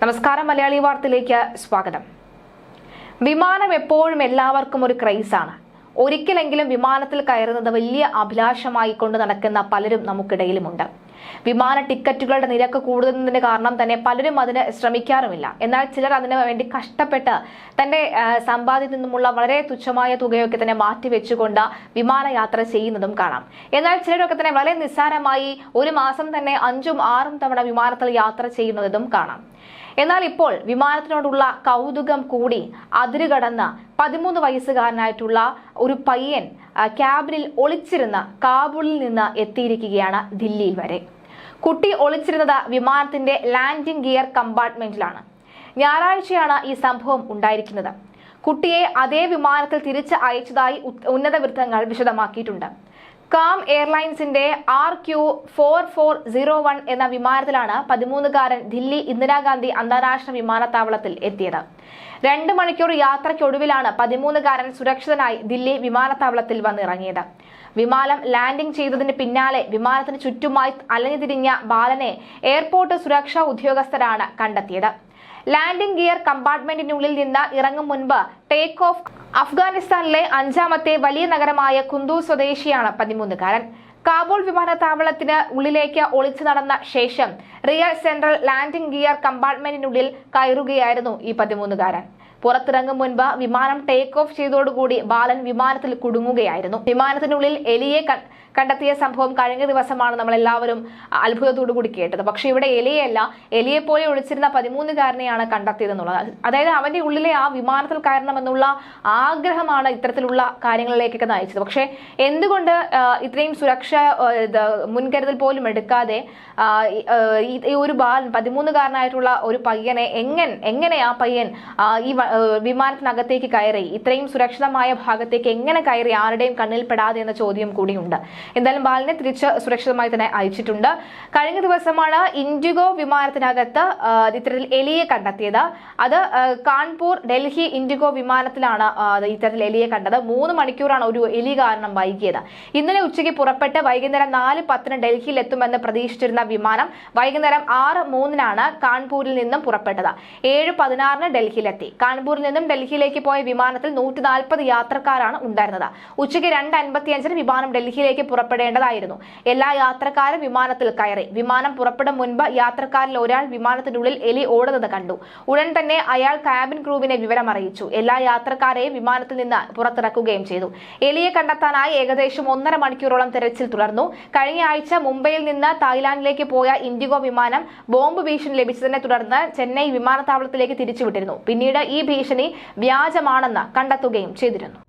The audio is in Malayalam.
നമസ്കാരം, മലയാളി വാർത്തയിലേക്ക് സ്വാഗതം. വിമാനം എപ്പോഴും എല്ലാവർക്കും ഒരു ക്രൈസാണ്. ഒരിക്കലെങ്കിലും വിമാനത്തിൽ കയറുന്നത് വലിയ അഭിലാഷമായി കൊണ്ട് നടക്കുന്ന പലരും നമുക്കിടയിലുമുണ്ട്. വിമാന ടിക്കറ്റുകളുടെ നിരക്ക് കൂടുന്നതിന് കാരണം തന്നെ പലരും അതിന് ശ്രമിക്കാറുമില്ല. എന്നാൽ ചിലർ അതിനു വേണ്ടി കഷ്ടപ്പെട്ട് തന്റെ സമ്പാദ്യത്തിൽ നിന്നുമുള്ള വളരെ തുച്ഛമായ തുകയൊക്കെ തന്നെ മാറ്റിവെച്ചുകൊണ്ട് വിമാനയാത്ര ചെയ്യുന്നതും കാണാം. എന്നാൽ ചിലരൊക്കെ തന്നെ വളരെ നിസ്സാരമായി ഒരു മാസം തന്നെ 5ഉം 6ഉം തവണ വിമാനത്തിൽ യാത്ര ചെയ്യുന്നതും കാണാം. എന്നാൽ ഇപ്പോൾ വിമാനത്തിനോടുള്ള കൗതുകം കൂടി അതിരുകടന്ന് 13 വയസ്സുകാരനായിട്ടുള്ള ഒരു പയ്യൻ ക്യാബിനിൽ ഒളിച്ചിരുന്ന കാബൂളിൽ നിന്ന് എത്തിയിരിക്കുകയാണ് ദില്ലിയിൽ വരെ. കുട്ടി ഒളിച്ചിരുന്നത് വിമാനത്തിന്റെ ലാൻഡിംഗ് ഗിയർ കമ്പാർട്ട്മെന്റിലാണ്. ഞായറാഴ്ചയാണ് ഈ സംഭവം ഉണ്ടായിരിക്കുന്നത്. കുട്ടിയെ അതേ വിമാനത്തിൽ തിരിച്ച് അയച്ചതായി ഉന്നത വൃത്തങ്ങൾ വിശദമാക്കിയിട്ടുണ്ട്. കാം എയർലൈൻസിന്റെ RQ4401 എന്ന വിമാനത്തിലാണ് 13കാരൻ ദില്ലി ഇന്ദിരാഗാന്ധി അന്താരാഷ്ട്ര വിമാനത്താവളത്തിൽ എത്തിയത്. 2 മണിക്കൂർ യാത്രയ്ക്കൊടുവിലാണ് 13കാരൻ സുരക്ഷിതനായി ദില്ലി വിമാനത്താവളത്തിൽ വന്നിറങ്ങിയത്. വിമാനം ലാൻഡിംഗ് ചെയ്തതിന് പിന്നാലെ വിമാനത്തിന് ചുറ്റുമായി അലഞ്ഞുതിരിഞ്ഞ ബാലനെ എയർപോർട്ട് സുരക്ഷാ ഉദ്യോഗസ്ഥരാണ് കണ്ടെത്തിയത്. ലാൻഡിംഗ് ഗിയർ കമ്പാർട്ട്മെന്റിനുള്ളിൽ നിന്ന് ഇറങ്ങും മുൻപ് ടേക്ക് ഓഫ് അഫ്ഗാനിസ്ഥാനിലെ 5ാമത്തെ വലിയ നഗരമായ കുന്ദൂർ സ്വദേശിയാണ് 13കാരൻ. കാബൂൾ വിമാനത്താവളത്തിന് ഉള്ളിലേക്ക് ഒളിച്ചു നടന്ന ശേഷം റിയൽ സെൻട്രൽ ലാൻഡിംഗ് ഗിയർ കമ്പാർട്ട്മെന്റിനുള്ളിൽ കയറുകയായിരുന്നു ഈ 13കാരൻ. പുറത്തിറങ്ങും മുൻപ് വിമാനം ടേക്ക് ഓഫ് ചെയ്തതോടുകൂടി ബാലൻ വിമാനത്തിൽ കുടുങ്ങുകയായിരുന്നു. വിമാനത്തിനുള്ളിൽ എലിയെ കണ്ടെത്തിയ സംഭവം കഴിഞ്ഞ ദിവസമാണ് നമ്മൾ എല്ലാവരും അത്ഭുതത്തോടു കൂടി കേട്ടത്. പക്ഷെ ഇവിടെ എലിയല്ല, എലിയെ പോലെ ഒളിച്ചിരുന്ന 13കാരനെയാണ് കണ്ടെത്തിയതെന്നുള്ളത്. അതായത് അവന്റെ ഉള്ളിലെ ആ വിമാനത്തിൽ കയറണമെന്നുള്ള ആഗ്രഹമാണ് ഇത്തരത്തിലുള്ള കാര്യങ്ങളിലേക്കൊക്കെ നയിച്ചത്. പക്ഷെ എന്തുകൊണ്ട് ഇത്രയും സുരക്ഷ മുൻകരുതൽ പോലും എടുക്കാതെ ഈ ഒരു ബാലൻ 13കാരനായിട്ടുള്ള ഒരു പയ്യനെ എങ്ങനെ ആ പയ്യൻ ഈ വിമാനത്തിനകത്തേക്ക് കയറി, ഇത്രയും സുരക്ഷിതമായ ഭാഗത്തേക്ക് എങ്ങനെ കയറി, ആരുടെയും കണ്ണിൽപ്പെടാതെ എന്ന ചോദ്യം കൂടിയുണ്ട്. എന്തായാലും ബാലനെ തിരിച്ച് സുരക്ഷിതമായി തന്നെ അയച്ചിട്ടുണ്ട്. കഴിഞ്ഞ ദിവസമാണ് ഇൻഡിഗോ വിമാനത്തിനകത്ത് ഇത്തരത്തിൽ എലിയെ കണ്ടെത്തിയത്. അത് കാൺപൂർ ഡൽഹി ഇൻഡിഗോ വിമാനത്തിലാണ് ഇത്തരത്തിൽ എലിയെ കണ്ടത്. 3 മണിക്കൂറാണ് ഒരു എലി കാരണം വൈകിയത്. ഇന്നലെ ഉച്ചയ്ക്ക് പുറപ്പെട്ട് വൈകുന്നേരം 4:10 ഡൽഹിയിൽ എത്തുമെന്ന് പ്രതീക്ഷിച്ചിരുന്ന വിമാനം വൈകുന്നേരം 6:03 കാൺപൂരിൽ നിന്നും പുറപ്പെട്ടത്. 7:16 ഡൽഹിയിലെത്തി. കാൺപൂരിൽ നിന്നും ഡൽഹിയിലേക്ക് പോയ വിമാനത്തിൽ 140 യാത്രക്കാരാണ് ഉണ്ടായിരുന്നത്. ഉച്ചയ്ക്ക് 2:55 വിമാനം ഡൽഹിയിലേക്ക് പുറപ്പെടേണ്ടതായിരുന്നു. എല്ലാ യാത്രക്കാരും വിമാനത്തിൽ കയറി. വിമാനം പുറപ്പെടും മുൻപ് യാത്രക്കാരിൽ ഒരാൾ വിമാനത്തിനുള്ളിൽ എലി ഓടുന്നത് കണ്ടു. ഉടൻ തന്നെ അയാൾ ക്യാബിൻ ക്രൂവിനെ വിവരം അറിയിച്ചു. എല്ലാ യാത്രക്കാരെയും വിമാനത്തിൽ നിന്ന് പുറത്തിറക്കുകയും ചെയ്തു. എലിയെ കണ്ടെത്താനായി ഏകദേശം 1.5 മണിക്കൂറോളം തെരച്ചിൽ തുടർന്നു. കഴിഞ്ഞ ആഴ്ച മുംബൈയിൽ നിന്ന് തായ്ലാന്റിലേക്ക് പോയ ഇൻഡിഗോ വിമാനം ബോംബ് ഭീഷണി ലഭിച്ചതിനെ തുടർന്ന് ചെന്നൈ വിമാനത്താവളത്തിലേക്ക് തിരിച്ചുവിട്ടിരുന്നു. പിന്നീട് ഈ ഭീഷണി വ്യാജമാണെന്ന് കണ്ടെത്തുകയും ചെയ്തിരുന്നു.